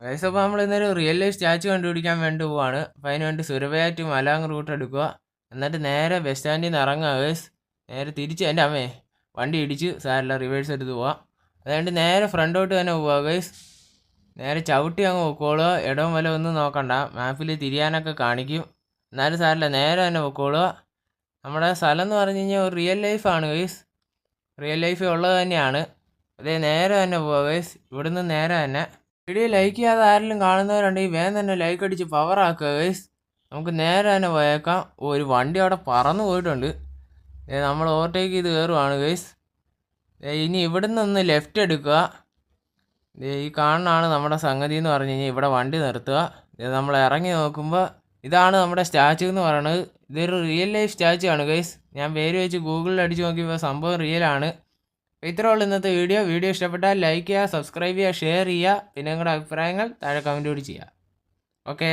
Guys അപ്പോൾ നമ്മൾ ഇന്നൊരു റിയൽ ലൈഫ് സ്റ്റാച്ചു കണ്ടുപിടിക്കാൻ വേണ്ടി പോവാണ്. അപ്പോൾ അതിന് വേണ്ടി സുരഭയ ടു മലാങ് റൂട്ട് എടുക്കുക. എന്നിട്ട് നേരെ ബസ് സ്റ്റാൻഡിൽ നിന്ന് ഇറങ്ങുക ഗൈസ്. നേരെ തിരിച്ച് എൻ്റെ അമ്മേ വണ്ടി ഇടിച്ച് സാരല്ല റിവേഴ്സ് എടുത്ത് പോവാം. അതുകൊണ്ട് നേരെ ഫ്രണ്ടോട്ട് തന്നെ പോവുക ഗൈസ്. നേരെ ചവിട്ടി അങ്ങ് പൊക്കോളുക. ഇടവും വല്ല ഒന്നും നോക്കണ്ട, മാപ്പിൽ തിരിയാനൊക്കെ കാണിക്കും. എന്നാലും സാരല്ല, നേരെ തന്നെ പൊക്കോളുക. നമ്മുടെ സ്ഥലം എന്ന് പറഞ്ഞു കഴിഞ്ഞാൽ ഒരു റിയൽ ലൈഫാണ് ഗൈസ്. റിയൽ ലൈഫ് ഉള്ളത് തന്നെയാണ്. അതേ നേരെ തന്നെ പോവുക ഗൈസ്. ഇവിടുന്ന് നേരെ തന്നെ. വീഡിയോ ലൈക്ക് ചെയ്യാതെ ആരെങ്കിലും കാണുന്നവരുണ്ടെങ്കിൽ വേഗം തന്നെ ലൈക്ക് അടിച്ച് പവർ ആക്കുക ഗൈസ്. നമുക്ക് നേരെ തന്നെ പോയേക്കാം. ഒരു വണ്ടി അവിടെ പറന്നു പോയിട്ടുണ്ട്. നമ്മൾ ഓവർടേക്ക് ചെയ്ത് കയറുവാണ് ഗൈസ്. ഇനി ഇവിടുന്ന് ഒന്ന് ലെഫ്റ്റ് എടുക്കുക. ഈ കാണുന്നതാണ് നമ്മുടെ സംഗതി എന്ന് പറഞ്ഞു കഴിഞ്ഞാൽ ഇവിടെ വണ്ടി നിർത്തുക. നമ്മൾ ഇറങ്ങി നോക്കുമ്പോൾ ഇതാണ് നമ്മുടെ സ്റ്റാച്ചു എന്ന് പറയുന്നത്. ഇതൊരു റിയൽ ലൈഫ് സ്റ്റാച്ചു ആണ് ഗൈസ്. ഞാൻ പേര് വെച്ച് ഗൂഗിളിൽ അടിച്ച് നോക്കിയപ്പോൾ സംഭവം റിയലാണ്. അപ്പോൾ ഇത്രേ ഉള്ളൂ ഇന്നത്തെ വീഡിയോ ഇഷ്ടപ്പെട്ടാൽ ലൈക്ക് ചെയ്യുക, സബ്സ്ക്രൈബ് ചെയ്യുക, ഷെയർ ചെയ്യുക. പിന്നെ നിങ്ങളുടെ അഭിപ്രായങ്ങൾ താഴെ കമൻറ്റ് കൂടി ചെയ്യുക. ഓക്കെ.